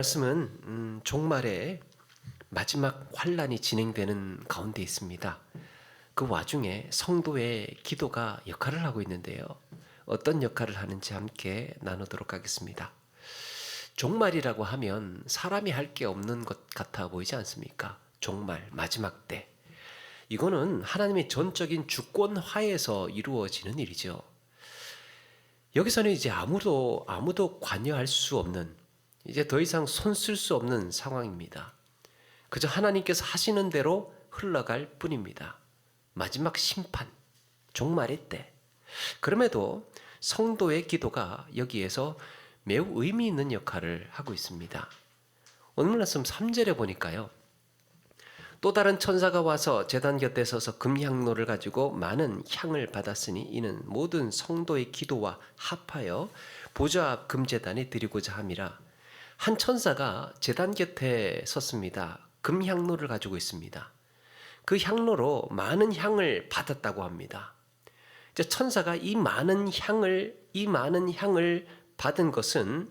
말씀은 종말에 마지막 환란이 진행되는 가운데 있습니다. 그 와중에 성도의 기도가 역할을 하고 있는데요. 어떤 역할을 하는지 함께 나누도록 하겠습니다. 종말이라고 하면 사람이 할 게 없는 것 같아 보이지 않습니까? 종말, 마지막 때. 이거는 하나님의 전적인 주권하에서 이루어지는 일이죠. 여기서는 이제 아무도 관여할 수 없는, 이제 더 이상 손 쓸 수 없는 상황입니다. 그저 하나님께서 하시는 대로 흘러갈 뿐입니다. 마지막 심판, 종말의 때. 그럼에도 성도의 기도가 여기에서 매우 의미 있는 역할을 하고 있습니다. 오늘 말씀 3절에 보니까요. 또 다른 천사가 와서 제단 곁에 서서 금향로를 가지고 많은 향을 받았으니 이는 모든 성도의 기도와 합하여 보좌 앞 금제단에 드리고자 함이라. 한 천사가 제단 곁에 섰습니다. 금향로를 가지고 있습니다. 그 향로로 많은 향을 받았다고 합니다. 이제 천사가 이 많은 향을 받은 것은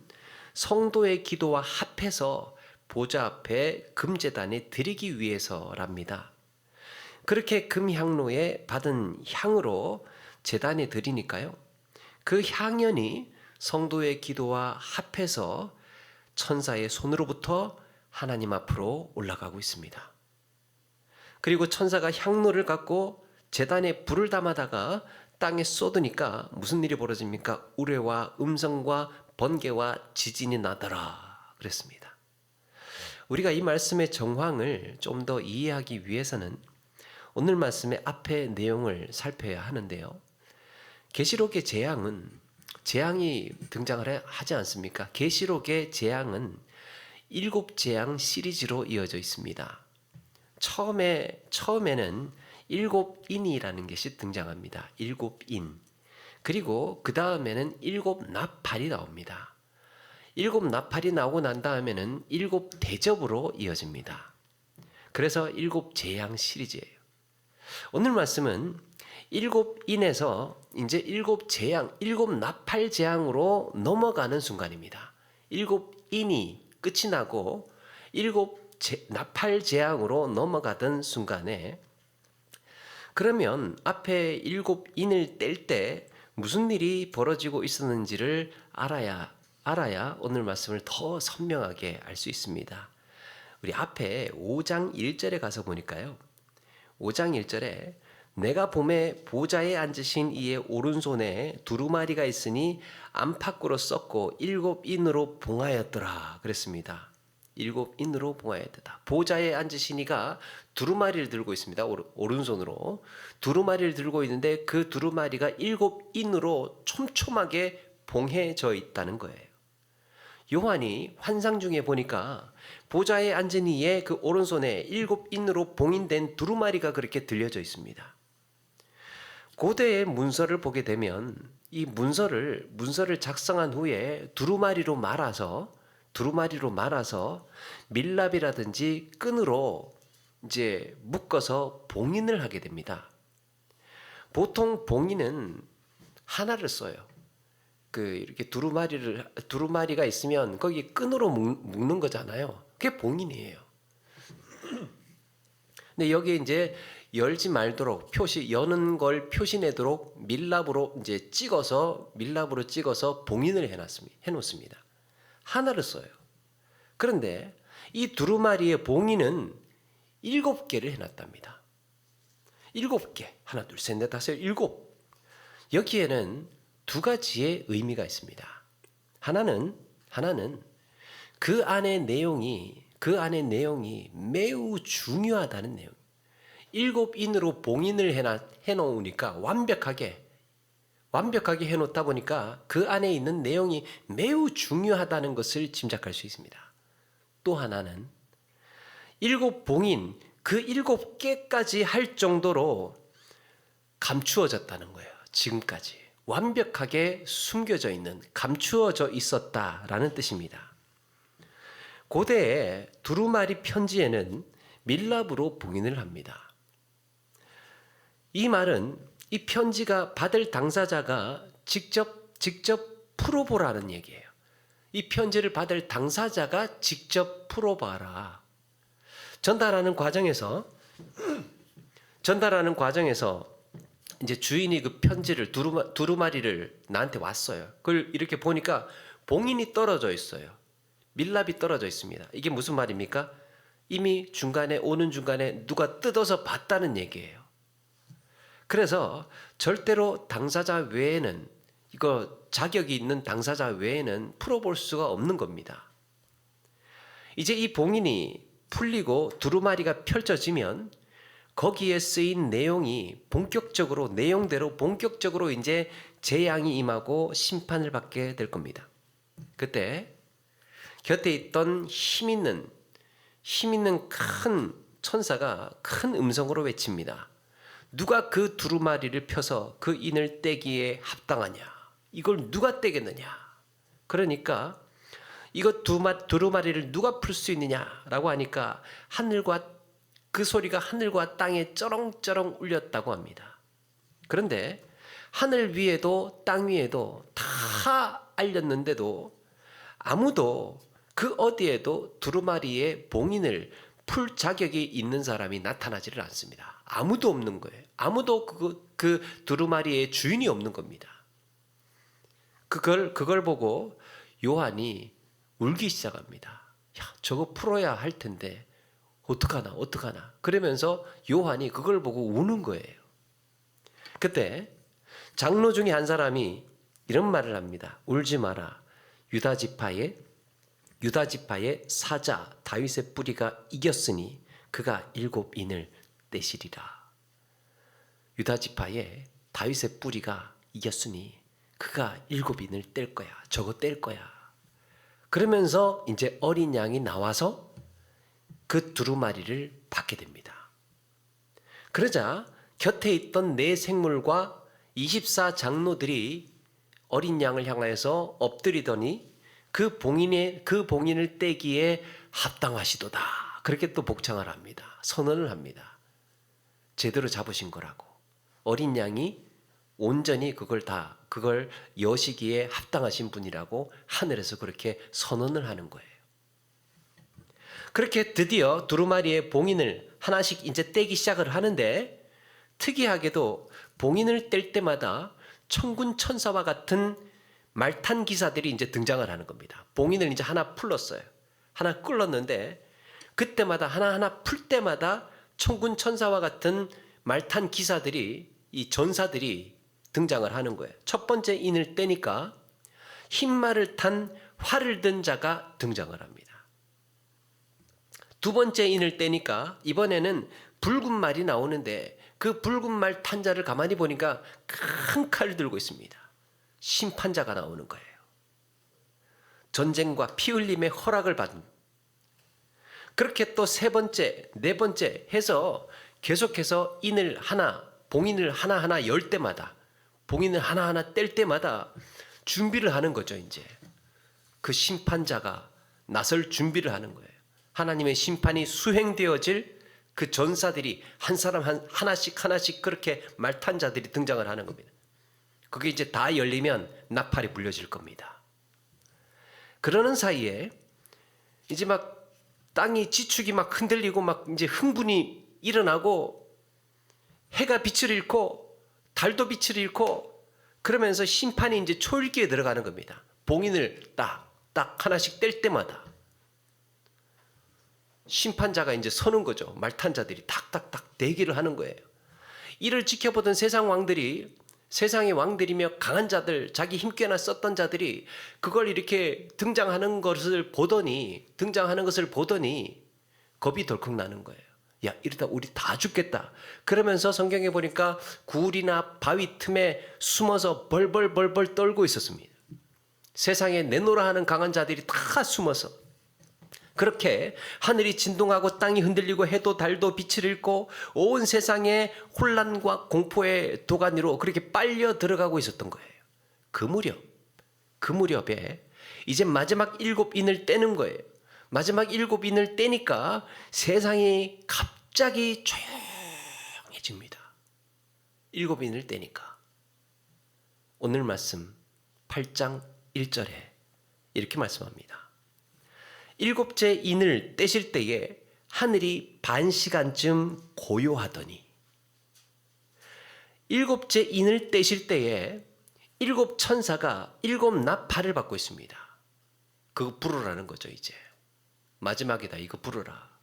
성도의 기도와 합해서 보좌 앞에 금제단에 드리기 위해서랍니다. 그렇게 금향로에 받은 향으로 제단에 드리니까요. 그 향연이 성도의 기도와 합해서 천사의 손으로부터 하나님 앞으로 올라가고 있습니다. 그리고 천사가 향로를 갖고 제단에 불을 담아다가 땅에 쏟으니까 무슨 일이 벌어집니까? 우레와 음성과 번개와 지진이 나더라 그랬습니다. 우리가 이 말씀의 정황을 좀 더 이해하기 위해서는 오늘 말씀의 앞의 내용을 살펴야 하는데요. 계시록의 재앙이 등장을 하지 않습니까? 계시록의 재앙은 7재앙 시리즈로 이어져 있습니다. 처음에는 7인이라는 것이 등장합니다. 7인. 그리고 그 다음에는 7나팔이 나옵니다. 7나팔이 나오고 난 다음에는 7대접으로 이어집니다. 그래서 7재앙 시리즈예요. 오늘 말씀은 7인에서 이제 7재앙, 7나팔 재앙으로 넘어가는 순간입니다. 7인이 끝이 나고 7나팔 재앙으로 넘어가던 순간에, 그러면 앞에 7인을 뗄 때 무슨 일이 벌어지고 있었는지를 알아야 오늘 말씀을 더 선명하게 알 수 있습니다. 우리 앞에 5장 1절에 가서 보니까요. 5장 1절에 내가 봄에 보좌에 앉으신 이의 오른손에 두루마리가 있으니 안팎으로 썩고 7인으로 봉하였더라 그랬습니다. 7인으로 봉하였다. 보좌에 앉으신 이가 두루마리를 들고 있습니다. 오른손으로 두루마리를 들고 있는데 그 두루마리가 7인으로 촘촘하게 봉해져 있다는 거예요. 요한이 환상 중에 보니까 보좌에 앉은 이의 그 오른손에 7인으로 봉인된 두루마리가 그렇게 들려져 있습니다. 고대의 문서를 보게 되면 이 문서를 작성한 후에 두루마리로 말아서 밀랍이라든지 끈으로 이제 묶어서 봉인을 하게 됩니다. 보통 봉인은 하나를 써요. 이렇게 두루마리가 있으면 거기 끈으로 묶는 거잖아요. 그게 봉인이에요. 근데 여기에 이제 열지 말도록 여는 걸 표시내도록 밀랍으로 찍어서 봉인을 해놓습니다. 하나를 써요. 그런데 이 두루마리의 봉인은 7개를 해놨답니다. 7개. 하나, 둘, 셋, 넷, 다섯, 7. 여기에는 두 가지의 의미가 있습니다. 하나는 그 안의 내용이 매우 중요하다는 내용. 7인으로 봉인을 해놓으니까 완벽하게 해놓다 보니까 그 안에 있는 내용이 매우 중요하다는 것을 짐작할 수 있습니다. 또 하나는 7봉인, 그 7개까지 할 정도로 감추어졌다는 거예요. 지금까지 완벽하게 숨겨져 있는, 감추어져 있었다라는 뜻입니다. 고대의 두루마리 편지에는 밀랍으로 봉인을 합니다. 이 말은 이 편지가 받을 당사자가 직접 풀어보라는 얘기예요. 이 편지를 받을 당사자가 직접 풀어봐라. 전달하는 과정에서 이제 주인이 그 편지를 두루마리를 나한테 왔어요. 그걸 이렇게 보니까 봉인이 떨어져 있어요. 밀랍이 떨어져 있습니다. 이게 무슨 말입니까? 이미 오는 중간에 누가 뜯어서 봤다는 얘기예요. 그래서 절대로 당사자 외에는, 이거 자격이 있는 당사자 외에는 풀어볼 수가 없는 겁니다. 이제 이 봉인이 풀리고 두루마리가 펼쳐지면 거기에 쓰인 내용대로 본격적으로 이제 재앙이 임하고 심판을 받게 될 겁니다. 그때 곁에 있던 힘 있는 큰 천사가 큰 음성으로 외칩니다. 누가 그 두루마리를 펴서 그 인을 떼기에 합당하냐? 이걸 누가 떼겠느냐? 그러니까 이거 두루마리를 누가 풀 수 있느냐라고 하니까 그 소리가 하늘과 땅에 쩌렁쩌렁 울렸다고 합니다. 그런데 하늘 위에도 땅 위에도 다 알렸는데도 아무도 그 어디에도 두루마리의 봉인을 풀 자격이 있는 사람이 나타나지를 않습니다. 아무도 없는 거예요. 아무도 그 두루마리의 주인이 없는 겁니다. 그걸 보고 요한이 울기 시작합니다. 야, 저거 풀어야 할 텐데 어떡하나. 그러면서 요한이 그걸 보고 우는 거예요. 그때 장로 중에 한 사람이 이런 말을 합니다. 울지 마라. 유다 지파의 사자 다윗의 뿌리가 이겼으니 그가 7인을 떼시리라. 유다 지파의 다윗의 뿌리가 이겼으니 그가 7인을 뗄 거야. 저거 뗄 거야. 그러면서 이제 어린 양이 나와서 그 두루마리를 받게 됩니다. 그러자 곁에 있던 네 생물과 24장로들이 어린 양을 향하여서 엎드리더니 그 봉인을 떼기에 합당하시도다. 그렇게 또 복창을 합니다. 선언을 합니다. 제대로 잡으신 거라고. 어린 양이 온전히 그걸 여시기에 합당하신 분이라고 하늘에서 그렇게 선언을 하는 거예요. 그렇게 드디어 두루마리의 봉인을 하나씩 이제 떼기 시작을 하는데, 특이하게도 봉인을 뗄 때마다 천군 천사와 같은 말탄 기사들이 이제 등장을 하는 겁니다. 봉인을 이제 하나 풀었어요. 하나 끌었는데 그때마다 하나하나 풀 때마다 천군 천사와 같은 말탄 기사들이, 이 전사들이 등장을 하는 거예요. 첫 번째 인을 떼니까 흰말을 탄 활을 든 자가 등장을 합니다. 두 번째 인을 떼니까 이번에는 붉은 말이 나오는데 그 붉은 말 탄 자를 가만히 보니까 큰 칼을 들고 있습니다. 심판자가 나오는 거예요. 전쟁과 피 흘림의 허락을 받은. 그렇게 또 세 번째, 네 번째 해서 계속해서 봉인을 하나하나 열 때마다, 봉인을 하나하나 뗄 때마다 준비를 하는 거죠. 이제 그 심판자가 나설 준비를 하는 거예요. 하나님의 심판이 수행되어질 그 전사들이 한 사람 하나씩 그렇게 말탄 자들이 등장을 하는 겁니다. 그게 이제 다 열리면 나팔이 불려질 겁니다. 그러는 사이에 이제 막 땅이 지축이 막 흔들리고 막 이제 흥분이 일어나고 해가 빛을 잃고 달도 빛을 잃고 그러면서 심판이 이제 초읽기에 들어가는 겁니다. 봉인을 딱 하나씩 뗄 때마다 심판자가 이제 서는 거죠. 말탄자들이 탁탁탁 대기를 하는 거예요. 이를 지켜보던 세상의 왕들이며 강한 자들, 자기 힘께나 썼던 자들이 그걸 이렇게 등장하는 것을 보더니 겁이 덜컥 나는 거예요. 야, 이러다 우리 다 죽겠다. 그러면서 성경에 보니까 굴이나 바위 틈에 숨어서 벌벌 떨고 있었습니다. 세상에 내노라 하는 강한 자들이 다 숨어서 그렇게 하늘이 진동하고 땅이 흔들리고 해도 달도 빛을 잃고 온 세상에 혼란과 공포의 도가니로 그렇게 빨려 들어가고 있었던 거예요. 그 무렵에 이제 마지막 7인을 떼는 거예요. 마지막 7인을 떼니까 세상이 갑자기 조용해집니다. 7인을 떼니까. 오늘 말씀 8장 1절에 이렇게 말씀합니다. 일곱째 인을 떼실 때에 하늘이 반 시간쯤 고요하더니, 일곱째 인을 떼실 때에 일곱 천사가 일곱 나팔을 받고 있습니다. 그거 부르라는 거죠. 이제 마지막이다, 이거 부르라.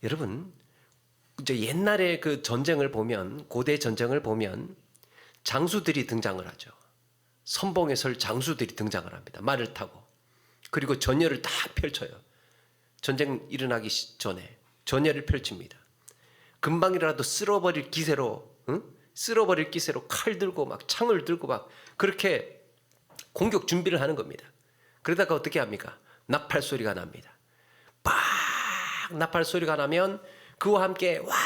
여러분, 이제 옛날에 그 전쟁을 보면, 고대 전쟁을 보면 장수들이 등장을 하죠. 선봉에 설 장수들이 등장을 합니다. 말을 타고. 그리고 전열을 다 펼쳐요. 전쟁 일어나기 전에 전열을 펼칩니다. 금방이라도 쓸어버릴 기세로, 쓸어버릴 기세로 칼 들고 막 창을 들고 막 그렇게 공격 준비를 하는 겁니다. 그러다가 어떻게 합니까? 나팔 소리가 납니다. 빡 나팔 소리가 나면 그와 함께 와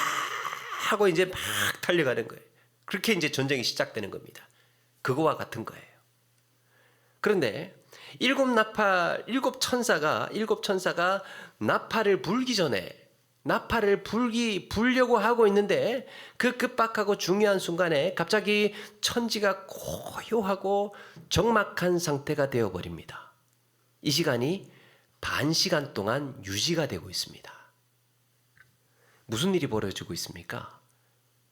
하고 이제 막 달려가는 거예요. 그렇게 이제 전쟁이 시작되는 겁니다. 그거와 같은 거예요. 그런데 일곱 천사가 나팔을 불기 전에, 나팔을 불려고 하고 있는데 그 급박하고 중요한 순간에 갑자기 천지가 고요하고 적막한 상태가 되어버립니다. 이 시간이 반 시간 동안 유지가 되고 있습니다. 무슨 일이 벌어지고 있습니까?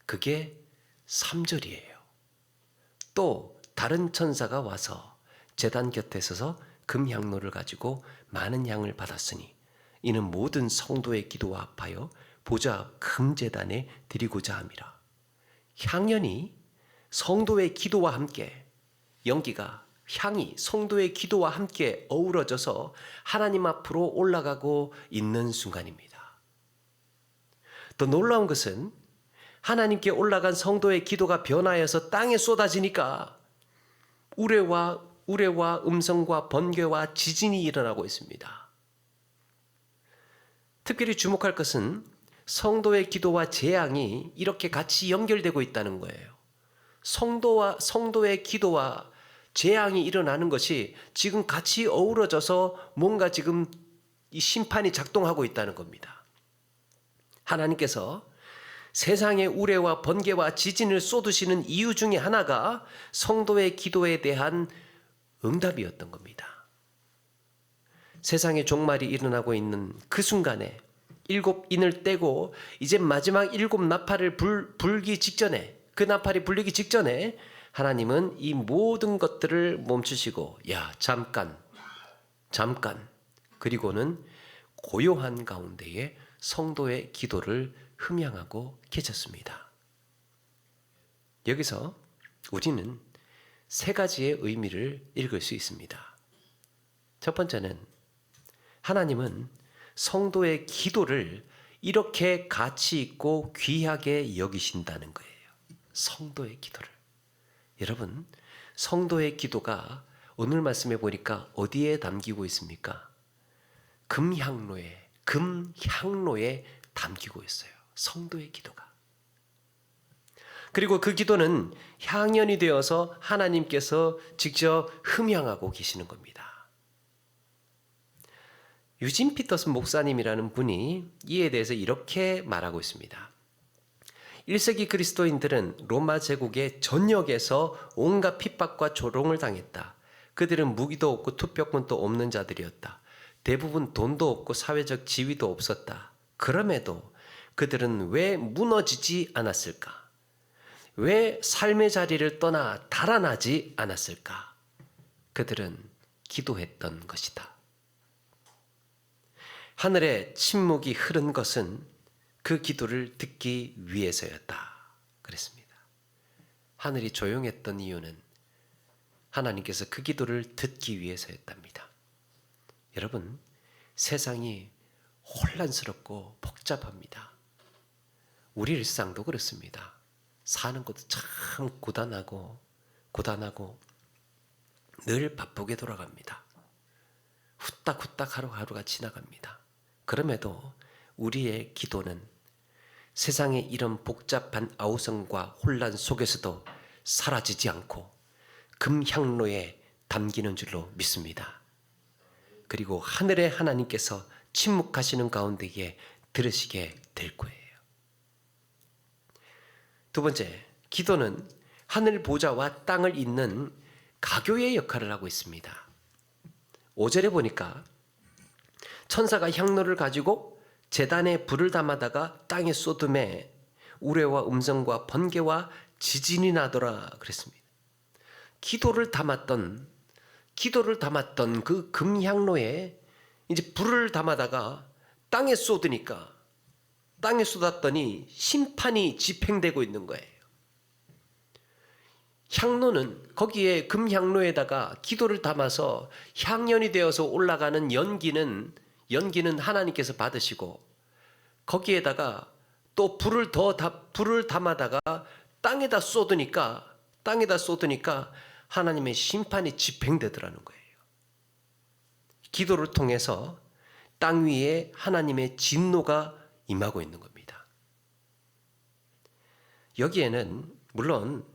그게 3절이에요. 또 다른 천사가 와서 제단 곁에 서서 금향로를 가지고 많은 향을 받았으니 이는 모든 성도의 기도와 합하여 보좌 앞 금제단에 드리고자 함이라. 향연이 성도의 기도와 함께, 연기가, 향이 성도의 기도와 함께 어우러져서 하나님 앞으로 올라가고 있는 순간입니다. 더 놀라운 것은 하나님께 올라간 성도의 기도가 변하여서 땅에 쏟아지니까 우레와 음성과 번개와 지진이 일어나고 있습니다. 특별히 주목할 것은 성도의 기도와 재앙이 이렇게 같이 연결되고 있다는 거예요. 성도의 기도와 재앙이 일어나는 것이 지금 같이 어우러져서 뭔가 지금 이 심판이 작동하고 있다는 겁니다. 하나님께서 세상의 우레와 번개와 지진을 쏟으시는 이유 중에 하나가 성도의 기도에 대한 응답이었던 겁니다. 세상의 종말이 일어나고 있는 그 순간에 일곱 인을 떼고 이제 마지막 일곱 나팔을 불기 직전에, 그 나팔이 불리기 직전에 하나님은 이 모든 것들을 멈추시고 잠깐 그리고는 고요한 가운데에 성도의 기도를 흠양하고 계셨습니다. 여기서 우리는 세 가지의 의미를 읽을 수 있습니다. 첫 번째는 하나님은 성도의 기도를 이렇게 가치 있고 귀하게 여기신다는 거예요. 성도의 기도를. 여러분, 성도의 기도가 오늘 말씀해 보니까 어디에 담기고 있습니까? 금향로에 담기고 있어요. 성도의 기도가. 그리고 그 기도는 향연이 되어서 하나님께서 직접 흠양하고 계시는 겁니다. 유진 피터슨 목사님이라는 분이 이에 대해서 이렇게 말하고 있습니다. 1세기 그리스도인들은 로마 제국의 전역에서 온갖 핍박과 조롱을 당했다. 그들은 무기도 없고 투표권도 없는 자들이었다. 대부분 돈도 없고 사회적 지위도 없었다. 그럼에도 그들은 왜 무너지지 않았을까? 왜 삶의 자리를 떠나 달아나지 않았을까? 그들은 기도했던 것이다. 하늘에 침묵이 흐른 것은 그 기도를 듣기 위해서였다. 그랬습니다. 하늘이 조용했던 이유는 하나님께서 그 기도를 듣기 위해서였답니다. 여러분, 세상이 혼란스럽고 복잡합니다. 우리 일상도 그렇습니다. 사는 것도 참 고단하고 늘 바쁘게 돌아갑니다. 후딱후딱 하루하루가 지나갑니다. 그럼에도 우리의 기도는 세상의 이런 복잡한 아우성과 혼란 속에서도 사라지지 않고 금향로에 담기는 줄로 믿습니다. 그리고 하늘의 하나님께서 침묵하시는 가운데에 들으시게 될 거예요. 두 번째, 기도는 하늘 보좌와 땅을 잇는 가교의 역할을 하고 있습니다. 5절에 보니까 천사가 향로를 가지고 제단에 불을 담아다가 땅에 쏟음에 우레와 음성과 번개와 지진이 나더라 그랬습니다. 기도를 담았던 그 금향로에 이제 불을 담아다가 땅에 쏟으니까, 땅에 쏟았더니 심판이 집행되고 있는 거예요. 향로는, 거기에 금향로에다가 기도를 담아서 향연이 되어서 올라가는 연기는 하나님께서 받으시고, 거기에다가 또 불을 담아다가 땅에다 쏟으니까 하나님의 심판이 집행되더라는 거예요. 기도를 통해서 땅 위에 하나님의 진노가 임하고 있는 겁니다. 여기에는 물론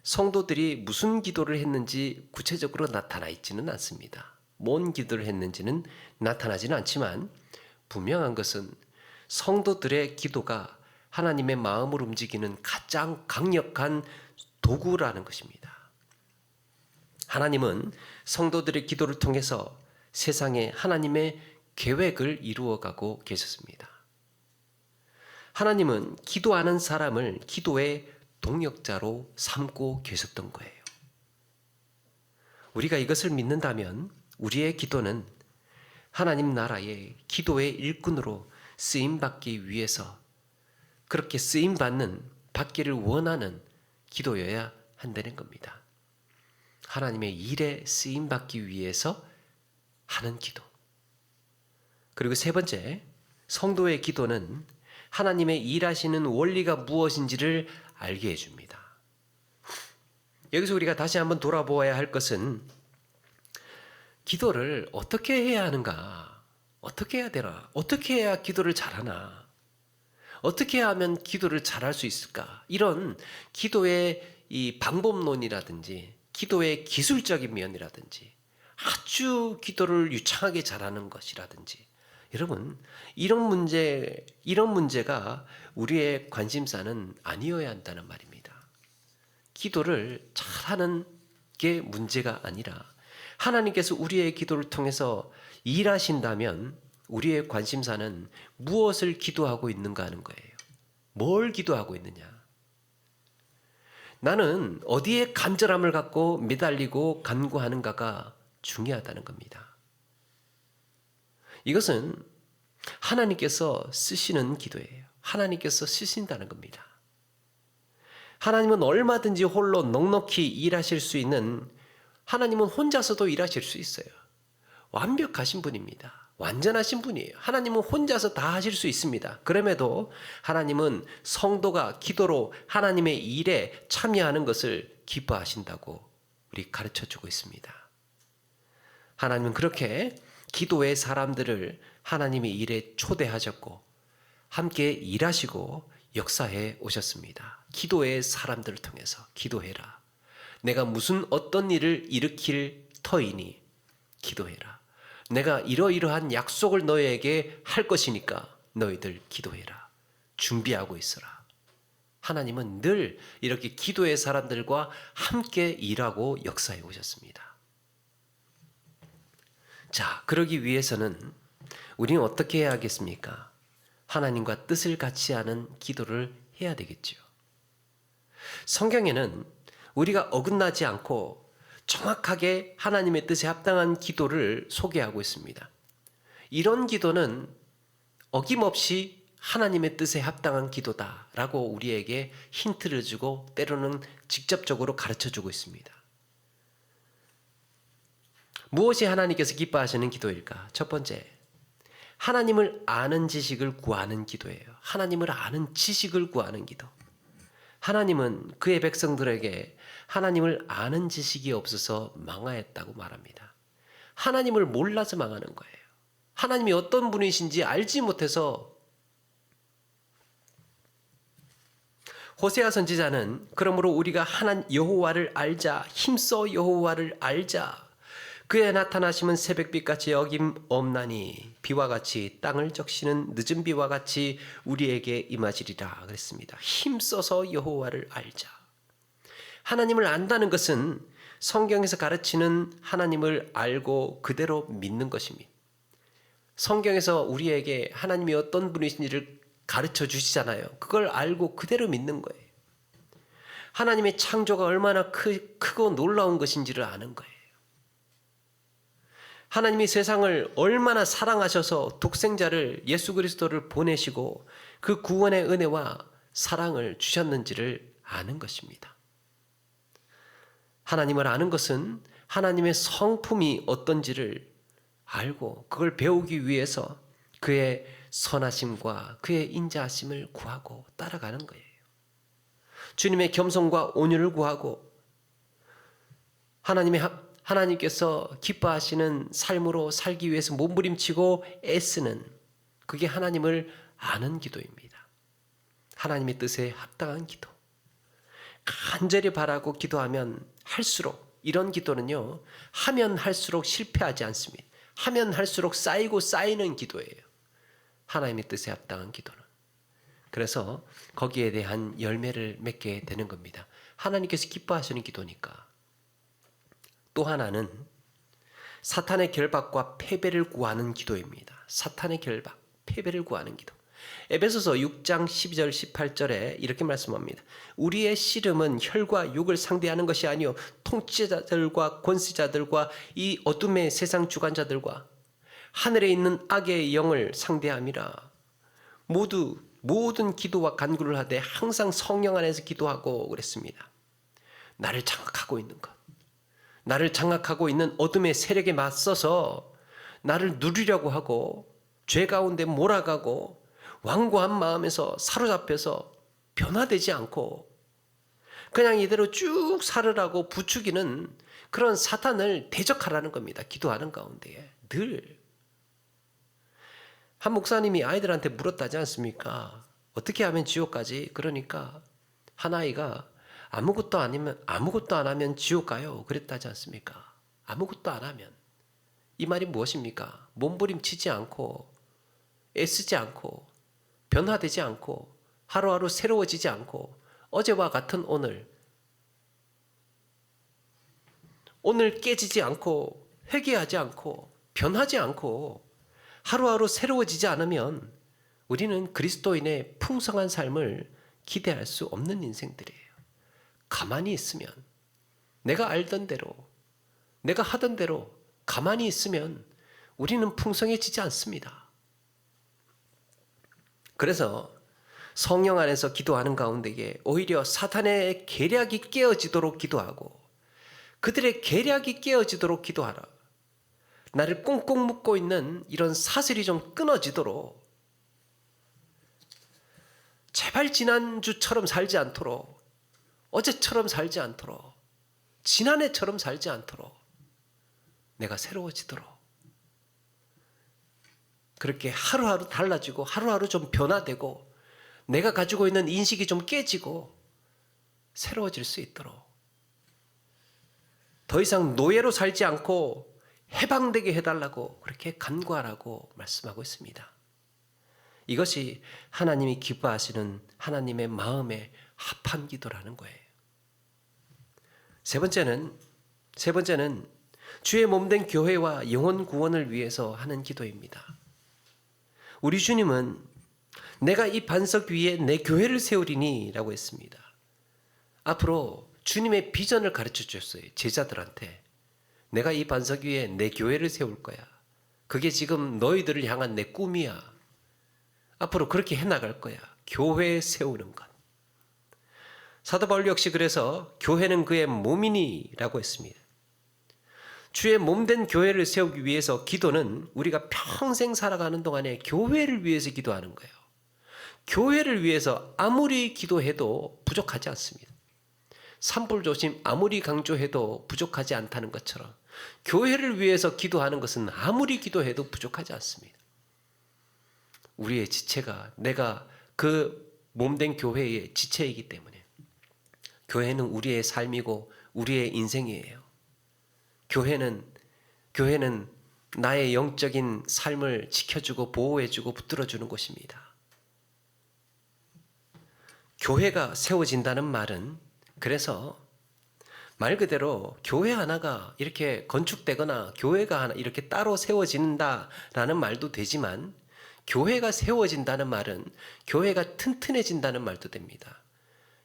성도들이 무슨 기도를 했는지 구체적으로 나타나 있지는 않습니다. 뭔 기도를 했는지는 나타나지는 않지만 분명한 것은 성도들의 기도가 하나님의 마음을 움직이는 가장 강력한 도구라는 것입니다. 하나님은 성도들의 기도를 통해서 세상에 하나님의 계획을 이루어가고 계셨습니다. 하나님은 기도하는 사람을 기도의 동역자로 삼고 계셨던 거예요. 우리가 이것을 믿는다면 우리의 기도는 하나님 나라의 기도의 일꾼으로 쓰임받기 위해서, 그렇게 쓰임받는, 받기를 원하는 기도여야 한다는 겁니다. 하나님의 일에 쓰임받기 위해서 하는 기도. 그리고 세 번째, 성도의 기도는 하나님의 일하시는 원리가 무엇인지를 알게 해줍니다. 여기서 우리가 다시 한번 돌아보아야 할 것은 기도를 어떻게 해야 하는가? 어떻게 해야 되나? 어떻게 해야 기도를 잘하나? 어떻게 하면 기도를 잘할 수 있을까? 이런 기도의 이 방법론이라든지 기도의 기술적인 면이라든지 아주 기도를 유창하게 잘하는 것이라든지, 여러분, 이런 문제가 우리의 관심사는 아니어야 한다는 말입니다. 기도를 잘하는 게 문제가 아니라 하나님께서 우리의 기도를 통해서 일하신다면 우리의 관심사는 무엇을 기도하고 있는가 하는 거예요. 뭘 기도하고 있느냐. 나는 어디에 간절함을 갖고 매달리고 간구하는가가 중요하다는 겁니다. 이것은 하나님께서 쓰시는 기도예요. 하나님께서 쓰신다는 겁니다. 하나님은 얼마든지 홀로 넉넉히 일하실 수 있는, 하나님은 혼자서도 일하실 수 있어요. 완벽하신 분입니다. 완전하신 분이에요. 하나님은 혼자서 다 하실 수 있습니다. 그럼에도 하나님은 성도가 기도로 하나님의 일에 참여하는 것을 기뻐하신다고 우리 가르쳐주고 있습니다. 하나님은 그렇게 기도의 사람들을 하나님의 일에 초대하셨고 함께 일하시고 역사해 오셨습니다. 기도의 사람들을 통해서 기도해라. 내가 어떤 일을 일으킬 터이니 기도해라. 내가 이러이러한 약속을 너희에게 할 것이니까 너희들 기도해라. 준비하고 있어라. 하나님은 늘 이렇게 기도의 사람들과 함께 일하고 역사해 오셨습니다. 자, 그러기 위해서는 우리는 어떻게 해야 하겠습니까? 하나님과 뜻을 같이 하는 기도를 해야 되겠죠. 성경에는 우리가 어긋나지 않고 정확하게 하나님의 뜻에 합당한 기도를 소개하고 있습니다. 이런 기도는 어김없이 하나님의 뜻에 합당한 기도다라고 우리에게 힌트를 주고 때로는 직접적으로 가르쳐주고 있습니다. 무엇이 하나님께서 기뻐하시는 기도일까? 첫 번째, 하나님을 아는 지식을 구하는 기도예요. 하나님을 아는 지식을 구하는 기도. 하나님은 그의 백성들에게 하나님을 아는 지식이 없어서 망하였다고 말합니다. 하나님을 몰라서 망하는 거예요. 하나님이 어떤 분이신지 알지 못해서. 호세아 선지자는 그러므로 우리가 여호와를 알자, 힘써 여호와를 알자. 그의 나타나심은 새벽빛같이 어김없나니 비와 같이 땅을 적시는 늦은 비와 같이 우리에게 임하시리라 그랬습니다. 힘써서 여호와를 알자. 하나님을 안다는 것은 성경에서 가르치는 하나님을 알고 그대로 믿는 것입니다. 성경에서 우리에게 하나님이 어떤 분이신지를 가르쳐 주시잖아요. 그걸 알고 그대로 믿는 거예요. 하나님의 창조가 얼마나 크고 놀라운 것인지를 아는 거예요. 하나님이 세상을 얼마나 사랑하셔서 독생자를 예수 그리스도를 보내시고 그 구원의 은혜와 사랑을 주셨는지를 아는 것입니다. 하나님을 아는 것은 하나님의 성품이 어떤지를 알고 그걸 배우기 위해서 그의 선하심과 그의 인자하심을 구하고 따라가는 거예요. 주님의 겸손과 온유를 구하고 하나님께서 기뻐하시는 삶으로 살기 위해서 몸부림치고 애쓰는, 그게 하나님을 아는 기도입니다. 하나님의 뜻에 합당한 기도. 간절히 바라고 기도하면 할수록, 이런 기도는요, 하면 할수록 실패하지 않습니다. 하면 할수록 쌓이고 쌓이는 기도예요. 하나님의 뜻에 합당한 기도는. 그래서 거기에 대한 열매를 맺게 되는 겁니다. 하나님께서 기뻐하시는 기도니까. 또 하나는 사탄의 결박과 패배를 구하는 기도입니다. 사탄의 결박, 패배를 구하는 기도. 에베소서 6장 12절 18절에 이렇게 말씀합니다. 우리의 씨름은 혈과 육을 상대하는 것이 아니요 통치자들과 권세자들과 이 어둠의 세상 주관자들과 하늘에 있는 악의 영을 상대함이라. 모든 기도와 간구를 하되 항상 성령 안에서 기도하고 그랬습니다. 나를 장악하고 있는 것, 나를 장악하고 있는 어둠의 세력에 맞서서 나를 누리려고 하고 죄 가운데 몰아가고 완고한 마음에서 사로잡혀서 변화되지 않고 그냥 이대로 쭉 살으라고 부추기는 그런 사탄을 대적하라는 겁니다. 기도하는 가운데에 늘. 한 목사님이 아이들한테 물었다지 않습니까? 어떻게 하면 지옥 가지? 그러니까 한 아이가 아무것도 안 하면 지옥 가요. 그랬다지 않습니까? 아무것도 안 하면. 이 말이 무엇입니까? 몸부림치지 않고 애쓰지 않고 변화되지 않고 하루하루 새로워지지 않고 어제와 같은 오늘 깨지지 않고 회개하지 않고 변하지 않고 하루하루 새로워지지 않으면 우리는 그리스도인의 풍성한 삶을 기대할 수 없는 인생들이에요. 가만히 있으면, 내가 알던 대로, 내가 하던 대로 가만히 있으면 우리는 풍성해지지 않습니다. 그래서 성령 안에서 기도하는 가운데에 오히려 사탄의 계략이 깨어지도록 기도하고 그들의 계략이 깨어지도록 기도하라. 나를 꽁꽁 묶고 있는 이런 사슬이 좀 끊어지도록, 제발 지난주처럼 살지 않도록, 어제처럼 살지 않도록, 지난해처럼 살지 않도록 내가 새로워지도록, 그렇게 하루하루 달라지고 하루하루 좀 변화되고 내가 가지고 있는 인식이 좀 깨지고 새로워질 수 있도록, 더 이상 노예로 살지 않고 해방되게 해달라고 그렇게 간구하라고 말씀하고 있습니다. 이것이 하나님이 기뻐하시는 하나님의 마음에 합한 기도라는 거예요. 세 번째는 주의 몸된 교회와 영혼 구원을 위해서 하는 기도입니다. 우리 주님은 내가 이 반석 위에 내 교회를 세우리니 라고 했습니다. 앞으로 주님의 비전을 가르쳐 주셨어요. 제자들한테. 내가 이 반석 위에 내 교회를 세울 거야. 그게 지금 너희들을 향한 내 꿈이야. 앞으로 그렇게 해나갈 거야. 교회 세우는 것. 사도 바울 역시 그래서 교회는 그의 몸이니 라고 했습니다. 주의 몸된 교회를 세우기 위해서 기도는 우리가 평생 살아가는 동안에 교회를 위해서 기도하는 거예요. 교회를 위해서 아무리 기도해도 부족하지 않습니다. 산불조심 아무리 강조해도 부족하지 않다는 것처럼 교회를 위해서 기도하는 것은 아무리 기도해도 부족하지 않습니다. 우리의 지체가, 내가 그 몸된 교회의 지체이기 때문에 교회는 우리의 삶이고 우리의 인생이에요. 교회는 나의 영적인 삶을 지켜주고 보호해주고 붙들어주는 곳입니다. 교회가 세워진다는 말은 그래서 말 그대로 교회 하나가 이렇게 건축되거나 교회가 하나 이렇게 따로 세워진다라는 말도 되지만, 교회가 세워진다는 말은 교회가 튼튼해진다는 말도 됩니다.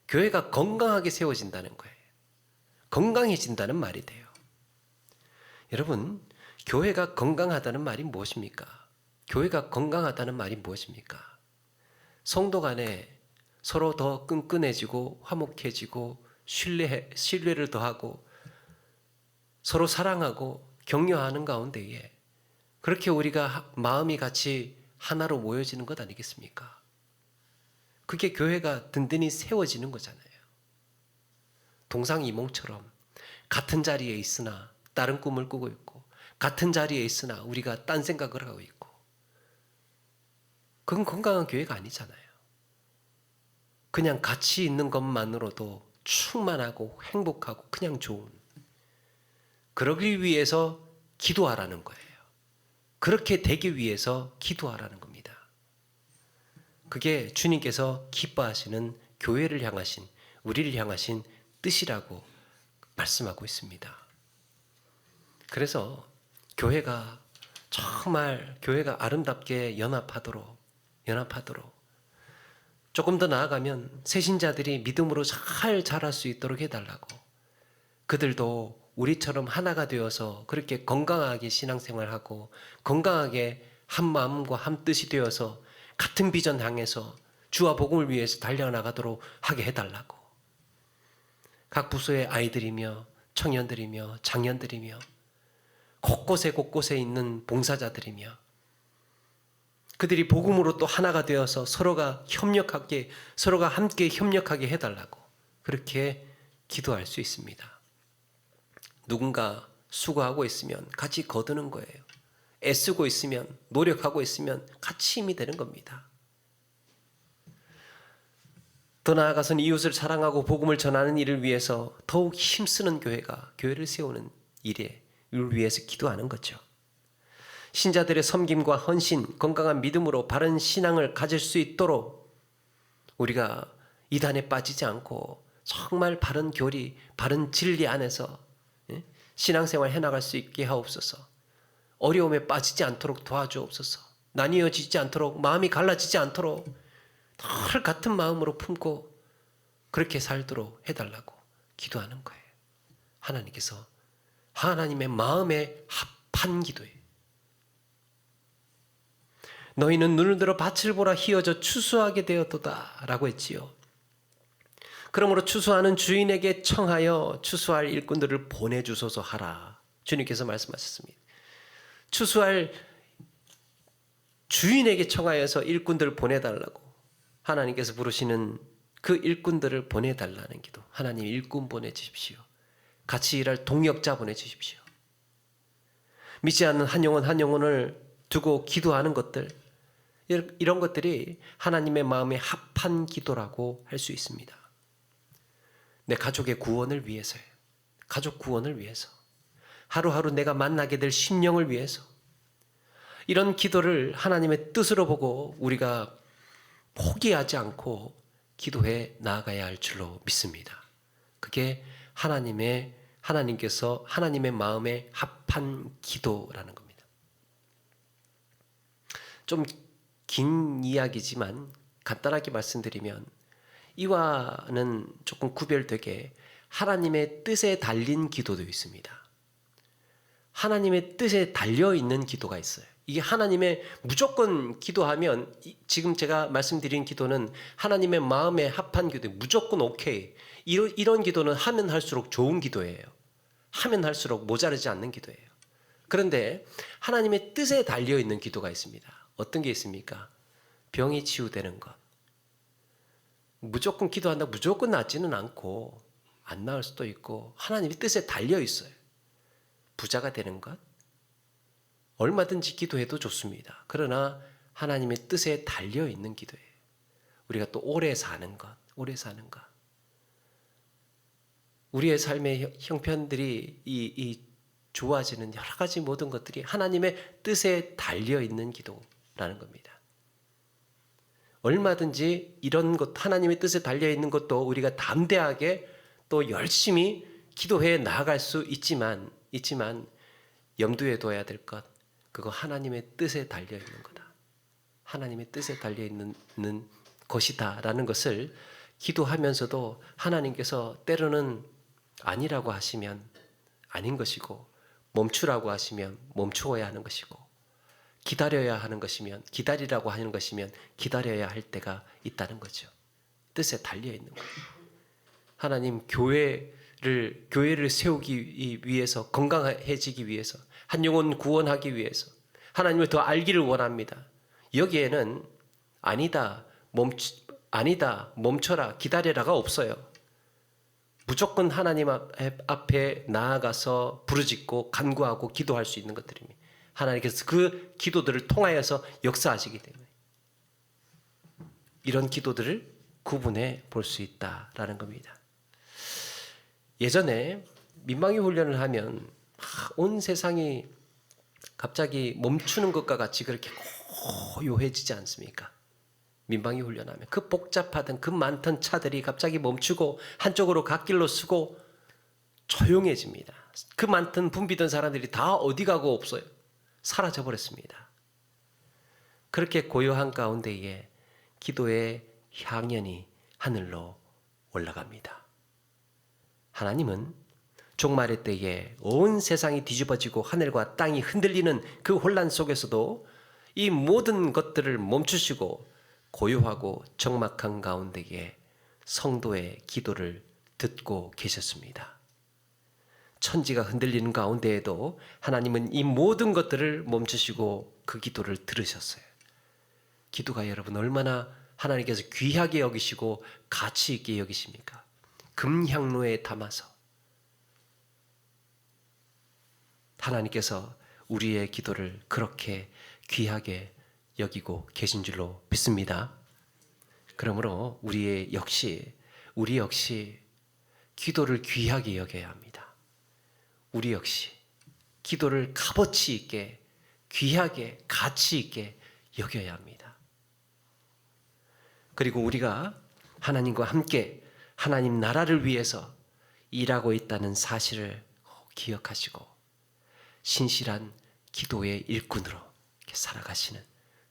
교회가 건강하게 세워진다는 거예요. 건강해진다는 말이 돼요. 여러분, 교회가 건강하다는 말이 무엇입니까? 교회가 건강하다는 말이 무엇입니까? 성도 간에 서로 더 끈끈해지고 화목해지고 신뢰를 더하고 서로 사랑하고 격려하는 가운데에 그렇게 우리가 마음이 같이 하나로 모여지는 것 아니겠습니까? 그게 교회가 든든히 세워지는 거잖아요. 동상이몽처럼 같은 자리에 있으나 다른 꿈을 꾸고 있고, 같은 자리에 있으나 우리가 딴 생각을 하고 있고, 그건 건강한 교회가 아니잖아요. 그냥 같이 있는 것만으로도 충만하고 행복하고 그냥 좋은, 그러기 위해서 기도하라는 거예요. 그렇게 되기 위해서 기도하라는 겁니다. 그게 주님께서 기뻐하시는 교회를 향하신, 우리를 향하신 뜻이라고 말씀하고 있습니다. 그래서 교회가 정말 교회가 아름답게 연합하도록 조금 더 나아가면 새신자들이 믿음으로 잘 자랄 수 있도록 해달라고, 그들도 우리처럼 하나가 되어서 그렇게 건강하게 신앙생활하고 건강하게 한 마음과 한 뜻이 되어서 같은 비전 향해서 주와 복음을 위해서 달려나가도록 하게 해달라고, 각 부서의 아이들이며 청년들이며 장년들이며 곳곳에 있는 봉사자들이며 그들이 복음으로 또 하나가 되어서 서로가 함께 협력하게 해달라고 그렇게 기도할 수 있습니다. 누군가 수고하고 있으면 같이 거두는 거예요. 애쓰고 있으면, 노력하고 있으면 같이 힘이 되는 겁니다. 더 나아가서는 이웃을 사랑하고 복음을 전하는 일을 위해서 더욱 힘쓰는 교회가 교회를 세우는 일을 위해서 기도하는 거죠. 신자들의 섬김과 헌신, 건강한 믿음으로 바른 신앙을 가질 수 있도록 우리가 이단에 빠지지 않고 정말 바른 교리, 바른 진리 안에서 신앙생활 해나갈 수 있게 하옵소서. 어려움에 빠지지 않도록 도와주옵소서. 나뉘어지지 않도록, 마음이 갈라지지 않도록 늘 같은 마음으로 품고 그렇게 살도록 해달라고 기도하는 거예요. 하나님께서 하나님의 마음에 합한 기도예요. 너희는 눈을 들어 밭을 보라 희어져 추수하게 되었도다 라고 했지요. 그러므로 추수하는 주인에게 청하여 추수할 일꾼들을 보내주소서 하라. 주님께서 말씀하셨습니다. 추수할 주인에게 청하여서 일꾼들을 보내달라고 하나님께서 부르시는 그 일꾼들을 보내달라는 기도. 하나님 일꾼 보내주십시오. 같이 일할 동역자 보내주십시오. 믿지 않는 한 영혼을 두고 기도하는 것들, 이런 것들이 하나님의 마음에 합한 기도라고 할 수 있습니다. 내 가족의 구원을 위해서요. 가족 구원을 위해서. 하루하루 내가 만나게 될 심령을 위해서. 이런 기도를 하나님의 뜻으로 보고 우리가 포기하지 않고 기도해 나아가야 할 줄로 믿습니다. 그게 하나님께서 하나님의 마음에 합한 기도라는 겁니다. 좀 긴 이야기지만 간단하게 말씀드리면 이와는 조금 구별되게 하나님의 뜻에 달린 기도도 있습니다. 하나님의 뜻에 달려있는 기도가 있어요. 이게 하나님의 무조건 기도하면, 지금 제가 말씀드린 기도는 하나님의 마음에 합한 기도, 무조건 오케이. 이런 기도는 하면 할수록 좋은 기도예요. 하면 할수록 모자르지 않는 기도예요. 그런데 하나님의 뜻에 달려있는 기도가 있습니다. 어떤 게 있습니까? 병이 치유되는 것. 무조건 기도한다고 무조건 낫지는 않고 안 나을 수도 있고 하나님의 뜻에 달려 있어요. 부자가 되는 것. 얼마든지 기도해도 좋습니다. 그러나 하나님의 뜻에 달려 있는 기도예요. 우리가 또 오래 사는 것. 우리의 삶의 형편들이 이 좋아지는 여러 가지 모든 것들이 하나님의 뜻에 달려 있는 기도라는 겁니다. 얼마든지 이런 것, 하나님의 뜻에 달려 있는 것도 우리가 담대하게 또 열심히 기도해 나아갈 수 있지만 염두에 둬야 될 것, 그거 하나님의 뜻에 달려 있는 거다. 하나님의 뜻에 달려 있는 것이다라는 것을 기도하면서도 하나님께서 때로는 아니라고 하시면 아닌 것이고, 멈추라고 하시면 멈추어야 하는 것이고, 기다려야 하는 것이면, 기다리라고 하는 것이면 기다려야 할 때가 있다는 거죠. 뜻에 달려 있는 거예요. 하나님 교회를 세우기 위해서, 건강해지기 위해서, 한 영혼 구원하기 위해서 하나님을 더 알기를 원합니다. 여기에는 아니다, 멈춰라, 기다려라가 없어요. 무조건 하나님 앞에 나아가서 부르짖고 간구하고 기도할 수 있는 것들입니다. 하나님께서 그 기도들을 통하여서 역사하시기 때문에 이런 기도들을 구분해 볼 수 있다라는 겁니다. 예전에 민방위 훈련을 하면 온 세상이 갑자기 멈추는 것과 같이 그렇게 고요해지지 않습니까? 민방위 훈련하면 그 복잡하던 그 많던 차들이 갑자기 멈추고 한쪽으로 갓길로 쓰고 조용해집니다. 그 많던 붐비던 사람들이 다 어디 가고 없어요. 사라져 버렸습니다. 그렇게 고요한 가운데에 기도의 향연이 하늘로 올라갑니다. 하나님은 종말의 때에 온 세상이 뒤집어지고 하늘과 땅이 흔들리는 그 혼란 속에서도 이 모든 것들을 멈추시고 고요하고 적막한 가운데에 성도의 기도를 듣고 계셨습니다. 천지가 흔들리는 가운데에도 하나님은 이 모든 것들을 멈추시고 그 기도를 들으셨어요. 기도가 여러분 얼마나 하나님께서 귀하게 여기시고 가치 있게 여기십니까? 금향로에 담아서 하나님께서 우리의 기도를 그렇게 귀하게 여기고 계신 줄로 믿습니다. 그러므로 우리 역시 기도를 귀하게 여겨야 합니다. 우리 역시 기도를 값어치 있게, 귀하게, 가치 있게 여겨야 합니다. 그리고 우리가 하나님과 함께 하나님 나라를 위해서 일하고 있다는 사실을 기억하시고 신실한 기도의 일꾼으로 살아가시는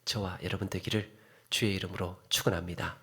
저와 여러분 되기를 주의 이름으로 축원합니다.